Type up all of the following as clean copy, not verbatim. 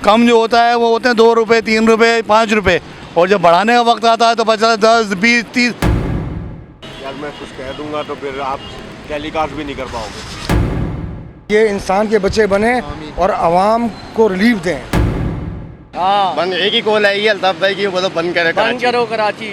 कम जो होता है वो होते हैं 2 रुपये, 3 रुपये, 5 रुपये, और जब बढ़ाने का वक्त आता है तो बचा 10, 20, 30। यार मैं कुछ कह दूंगा तो फिर आप टेलीकास्ट भी नहीं कर पाओगे। ये इंसान के बच्चे बने और आवाम को रिलीफ दें। हाँ, बंद एक ही कॉल आई है अल्ताफ भाई की, वो तो बंद करो कराची।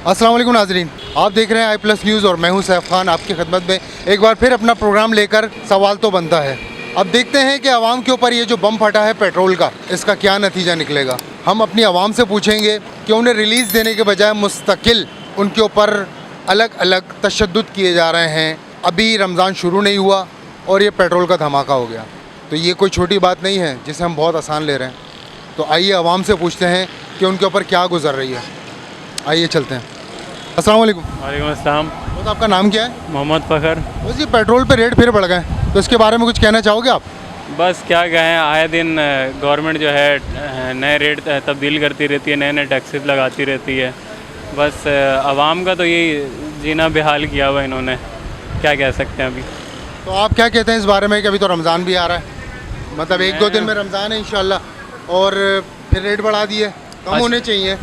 अस्सलाम वालेकुम नाजरीन, आप देख रहे हैं i+ न्यूज़ और मैं हूं सैफ खान आपकी खिदमत में एक बार फिर अपना प्रोग्राम लेकर। सवाल तो बनता है, अब देखते हैं कि आवाम के ऊपर ये जो बम फटा है पेट्रोल का, इसका क्या नतीजा निकलेगा। हम अपनी आवाम से पूछेंगे कि उन्हें रिलीज़ देने के बजाय मुस्तकिल उनके ऊपर अलग अलग तशद्दुद किए जा रहे हैं। अभी रमज़ान शुरू नहीं हुआ और ये पेट्रोल का धमाका हो गया, तो ये कोई छोटी बात नहीं है जिसे हम बहुत आसान ले रहे हैं। तो आइए आवाम से पूछते हैं कि उनके ऊपर क्या गुजर रही है। आइए चलते हैं। अस्सलाम वालेकुम। वालेकुम अस्सलाम। तो आपका नाम क्या है? मोहम्मद फ़खर। बस ये पेट्रोल पे रेट फिर बढ़ गए, तो इसके बारे में कुछ कहना चाहोगे आप? बस क्या कहें, आए दिन गवर्नमेंट जो है नए रेट तब्दील करती रहती है, नए नए टैक्सेस लगाती रहती है। बस आवाम का तो यही जीना बेहाल किया हुआ इन्होंने, क्या कह सकते हैं अभी। तो आप क्या कहते हैं इस बारे में कि अभी तो रमज़ान भी आ रहा है, मतलब 1-2 दिन में रमज़ान है इंशाल्लाह, और फिर रेट बढ़ा दिए, कम होने चाहिए।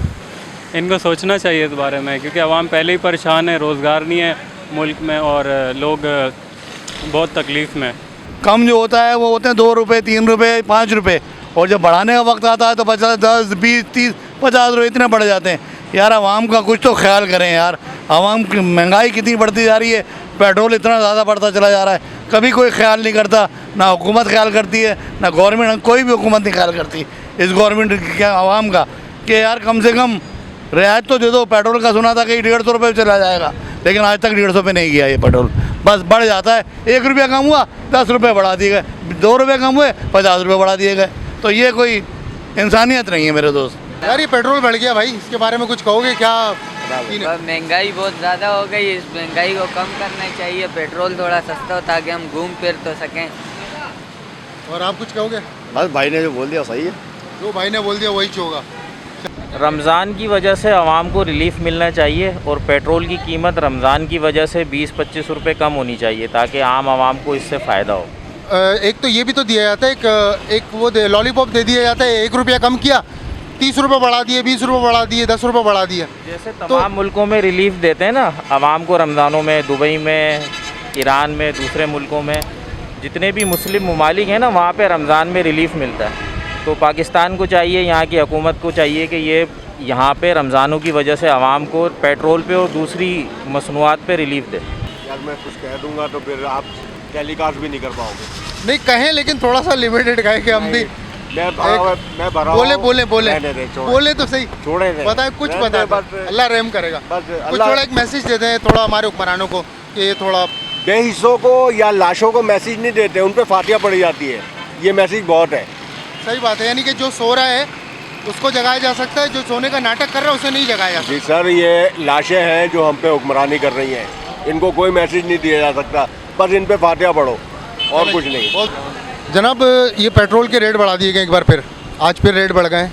इनको सोचना चाहिए इस बारे में, क्योंकि आवाम पहले ही परेशान है, रोज़गार नहीं है मुल्क में और लोग बहुत तकलीफ़ में। कम जो होता है वो होते हैं 2 रुपये, 3 रुपये, 5 रुपये, और जब बढ़ाने का वक्त आता है तो बचा 10, 20, 30, 50 रुपये इतने बढ़ जाते हैं। यार आवाम का कुछ तो ख्याल करें यार, आवाम की महंगाई कितनी बढ़ती जा रही है, पेट्रोल इतना ज़्यादा बढ़ता चला जा रहा है, कभी कोई ख्याल नहीं करता, ना हुकूमत ख्याल करती है, ना गवर्नमेंट, कोई भी हुकूमत नहीं ख्याल करती इस गवर्नमेंट क्या आवाम का, कि यार कम से कम रियायत तो दे दो। पेट्रोल का सुना था कि 150 रुपये चला जाएगा, लेकिन आज तक 150 पे नहीं गया ये पेट्रोल, बस बढ़ जाता है। 1 रुपया कम हुआ 10 रुपये बढ़ा दिए गए, 2 रुपये कम हुए 50 रुपये बढ़ा दिए गए, तो ये कोई इंसानियत नहीं है मेरे दोस्त। यार ये पेट्रोल बढ़ गया भाई, इसके बारे में कुछ कहोगे क्या? महंगाई बहुत ज़्यादा हो गई, इस महंगाई को कम करना चाहिए, पेट्रोल थोड़ा सस्ता हो ताकि हम घूम फिर तो सकें। और आप कुछ कहोगे? बस भाई ने जो बोल दिया सही है, जो भाई ने बोल दिया वही होगा। रमज़ान की वजह से आवाम को रिलीफ़ मिलना चाहिए और पेट्रोल की कीमत रमज़ान की वजह से 20-25 रुपये कम होनी चाहिए ताकि आम आवाम को इससे फ़ायदा हो। एक तो ये भी तो दिया जाता है, एक वो लॉलीपॉप दे दिया जाता है, 1 रुपया कम किया 30 रुपये बढ़ा दिए, 20 रुपये बढ़ा दिए, 10 रुपये बढ़ा दिए। जैसे तमाम मुल्कों में रिलीफ़ देते हैं ना आवाम को रमज़ानों में, दुबई में, ईरान में, दूसरे मुल्कों में, जितने भी मुस्लिम ममालिक हैं ना, वहाँ पे रमज़ान में रिलीफ़ मिलता है। तो पाकिस्तान को चाहिए, यहाँ की हुकूमत को चाहिए कि ये यहाँ पे रमज़ानों की वजह से आवाम को पेट्रोल पे और दूसरी मसनूआत पे रिलीफ दे। यार मैं कुछ कह दूंगा तो फिर आप टेलीकास्ट भी नहीं कर पाओगे। नहीं कहें, लेकिन थोड़ा सा लिमिटेड कहें कि हम भी मैं भरा बोले हूं। बोले बोले नहीं, छोड़े। बोले तो सही, छोड़े बताए कुछ बताए, अल्लाह रहम करेगा। कुछ थोड़ा एक मैसेज देते हैं थोड़ा हमारे हुक्मरानों को कि ये थोड़ा बेहिस्सों को या लाशों को मैसेज नहीं देते, उन पर फातिया पड़ी जाती है, ये मैसेज बहुत है। सही बात है, यानी कि जो सो रहा है उसको जगाया जा सकता है, जो सोने का नाटक कर रहा है उसे नहीं जगाया जा सकता। जी सर, ये लाशें हैं जो हम पे हुक्मरानी कर रही हैं, इनको कोई मैसेज नहीं दिया जा सकता, बस इन पे फातिया पढ़ो और कुछ नहीं। जनाब ये पेट्रोल के रेट बढ़ा दिए गए एक बार फिर, आज फिर रेट बढ़ गए हैं।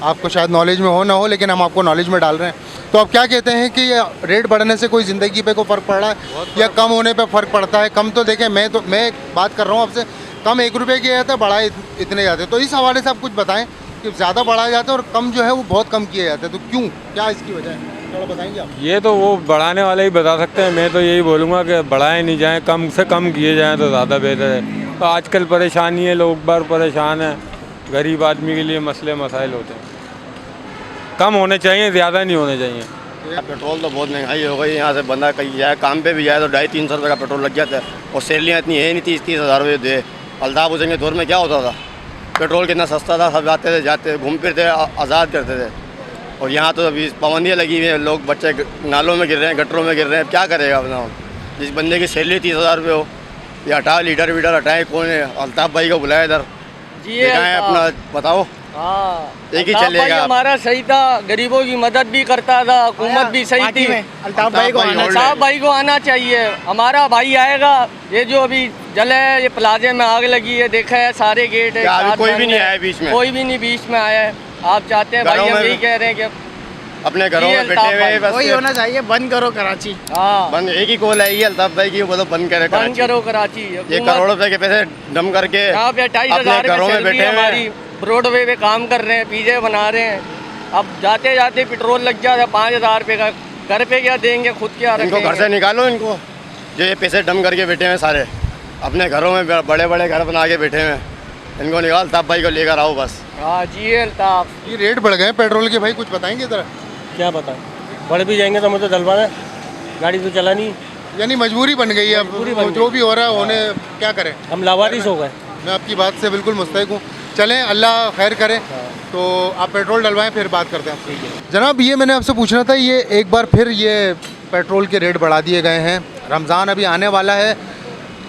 आपको शायद नॉलेज में हो ना हो, लेकिन हम आपको नॉलेज में डाल रहे हैं। तो आप क्या कहते हैं कि ये रेट बढ़ने से कोई ज़िंदगी पे कोई फ़र्क पड़ रहा है या कम होने पे फ़र्क पड़ता है? कम तो देखें, मैं बात कर रहा हूँ आपसे, कम 1 रुपये किया जाता है, बढ़ाए इतने जाते हैं, तो इस हवाले से आप कुछ बताएं कि ज़्यादा बढ़ाया जाता है और कम जो है वो बहुत कम किया जाता है, तो क्यों, क्या इसकी वजह है, थोड़ा बताएंगे आप? ये तो वो बढ़ाने वाले ही बता सकते हैं, मैं तो यही बोलूँगा कि बढ़ाए नहीं जाएँ, कम से कम किए जाएँ तो ज़्यादा बेहतर है। तो आजकल परेशानी है, लोग बार परेशान हैं, गरीब आदमी के लिए मसले मसाइल होते हैं, कम होने चाहिए, ज़्यादा नहीं होने चाहिए। पेट्रोल तो बहुत महंगाई हो गई, यहाँ से बंदा कहीं जाए काम पे भी जाए तो 250-300 रुपये का पेट्रोल लग जाता है, और सैलरियाँ इतनी है नहीं, 30-30 हज़ार रुपये दे। अल्ताफ हुसैन के दौर में क्या होता था, पेट्रोल कितना सस्ता था, सब आते थे जाते घूम फिरते आज़ाद करते थे, और यहाँ तो अभी पाबंदियाँ लगी हुई हैं, लोग बच्चे नालों में गिर रहे हैं, गटरों में गिर रहे हैं, क्या करेगा अपना? जिस बंदे की सैलरी 30,000 रुपये हो, ये हटा, लीडर वीडर हटाए, कौन है? अल्ताफ भाई को बुलाया इधर, दिखाएं अपना, बताओ। हाँ, एक ही चलेगा। हमारा सही था, गरीबों की मदद भी करता था, हुकूमत भी सही थी। अल्ताफ भाई को आना चाहिए, हमारा भाई आएगा। ये जो अभी जल है, ये प्लाजे में आग लगी है, देखा है, सारे गेट है, कोई भी नहीं आया बीच में, कोई भी नहीं बीच में आया है। आप चाहते हैं भाई, हम यही कह रहे हैं कि अपने घरों में बैठे हुए बस वही होना चाहिए, बंद करो कराची। हाँ बंद एक ही कॉल आएगी अल्ताफ भाई की, वो तो बंद करे बंद करो कराची। ये करोड़ों रुपए के पैसे डम करके यहाँ पे 2,500 घरों में सैलरी बैठे हुए हमारी, रोडवे पे काम कर रहे हैं, पिज़्ज़े बना रहे हैं। अब जाते जाते पेट्रोल लग जाता है 5,000 रुपये का, घर पे क्या देंगे, खुद क्या इनको रखेंगे। घर से निकालो इनको, जो ये पैसे डम करके बैठे हैं सारे, अपने घरों में बड़े बड़े घर बना के बैठे हैं, इनको निकाल अल्ताफ भाई को लेकर आओ बस। हाँ जी अल्ताफ। ये रेट बढ़ गए पेट्रोल के भाई, कुछ बताएंगे ज़रा? क्या बताएं, बढ़ भी जाएंगे तो मुझे डलवाना है, गाड़ी तो चलानी, यानी मजबूरी बन गई है अब, जो भी हो रहा है होने, क्या करें, हम लावारिस हो गए। मैं आपकी बात से बिल्कुल मुस्तैक हूँ। चलें, अल्लाह खैर करे। तो आप पेट्रोल डलवाएं, फिर बात करते हैं। जनाब, ये मैंने आपसे पूछना था, ये एक बार फिर ये पेट्रोल के रेट बढ़ा दिए गए हैं। रमज़ान अभी आने वाला है,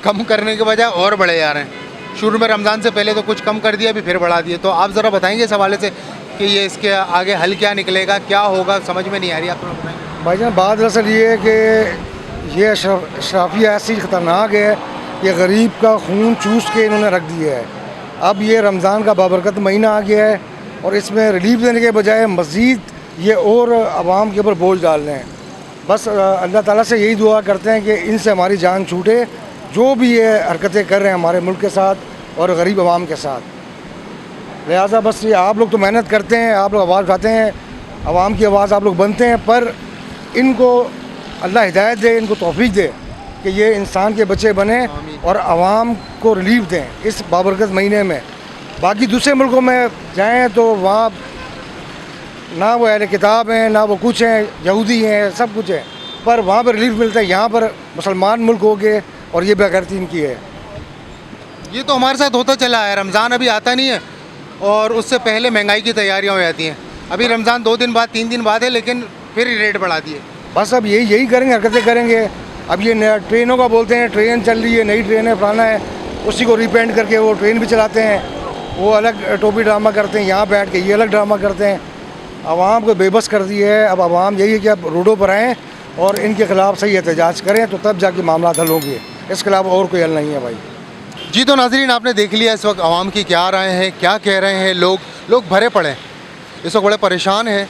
कम करने के बजाय और बढ़े जा रहे हैं। शुरू में रमज़ान से पहले तो कुछ कम कर दिया, अभी फिर बढ़ा दिए। तो आप ज़रा बताएंगे इस हवाले से कि ये इसके आगे हल क्या निकलेगा, क्या होगा, समझ में नहीं आ रही। आप थोड़ा बताएंगे। भाईजान, बात दरअसल ये है कि ये अशराफिया ऐसी ख़तरनाक है कि गरीब का खून चूस के इन्होंने रख दिया है। अब ये रमज़ान का बाबरकत महीना आ गया है और इसमें रिलीफ देने के बजाय मज़ीद ये और आवाम के ऊपर बोझ डाल रहे हैं। बस अल्लाह ताला से यही दुआ करते हैं कि इनसे हमारी जान छूटे, जो भी ये हरकतें कर रहे हैं हमारे मुल्क के साथ और गरीब आवाम के साथ। लिहाजा बस ये आप लोग तो मेहनत करते हैं, आप लोग आवाज़ उठाते हैं, आवाम की आवाज़ आप लोग बनते हैं, पर इनको अल्लाह हिदायत दे, इनको तौफीक दे कि ये इंसान के बच्चे बने और आवाम को रिलीफ दें इस बाबरकत महीने में। बाकी दूसरे मुल्कों में जाएं तो वहाँ ना वो अहले किताब हैं, ना वो कुछ हैं, यहूदी हैं, सब कुछ है, पर वहाँ पर रिलीफ मिलता है। यहाँ पर मुसलमान मुल्क हो गए और ये बेगैरती इनकी है। ये तो हमारे साथ होता चला है, रमज़ान अभी आता नहीं है और उससे पहले महंगाई की तैयारियाँ हो जाती हैं। अभी रमज़ान 2 दिन बाद 3 दिन बाद है, लेकिन फिर रेट बढ़ा दिए। बस अब यही करेंगे, हरकतें करेंगे। अब ये ट्रेनों का बोलते हैं, ट्रेन चल रही है, नई ट्रेन है, फलाना है, उसी को रिपेंट करके वो ट्रेन भी चलाते हैं। वो अलग टोपी ड्रामा करते हैं, यहाँ बैठ के ये अलग ड्रामा करते हैं। आवाम को बेबस कर दी है। अब आवाम यही है कि अब रोडों पर आएँ और इनके ख़िलाफ़ सही एहतजाज करें, तो तब जाके मामला हल होंगे। इसके अलावा और कोई हल नहीं है भाई। जी, तो नाज़रीन, आपने देख लिया इस वक्त आवाम की क्या राय है, क्या कह रहे हैं लोग भरे पड़े हैं, इस वक्त बड़े परेशान हैं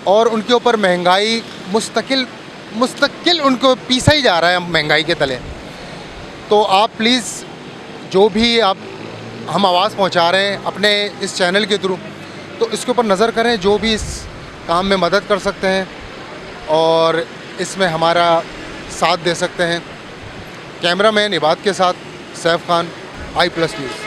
और उनके ऊपर महंगाई मुस्तकिल उनको पीसा ही जा रहा है महंगाई के तले। तो आप प्लीज़, जो भी हम आवाज़ पहुंचा रहे हैं अपने इस चैनल के थ्रू, तो इसके ऊपर नज़र करें, जो भी इस काम में मदद कर सकते हैं और इसमें हमारा साथ दे सकते हैं। कैमरा मैन इबाद के साथ सैफ खान, i+ न्यूज़।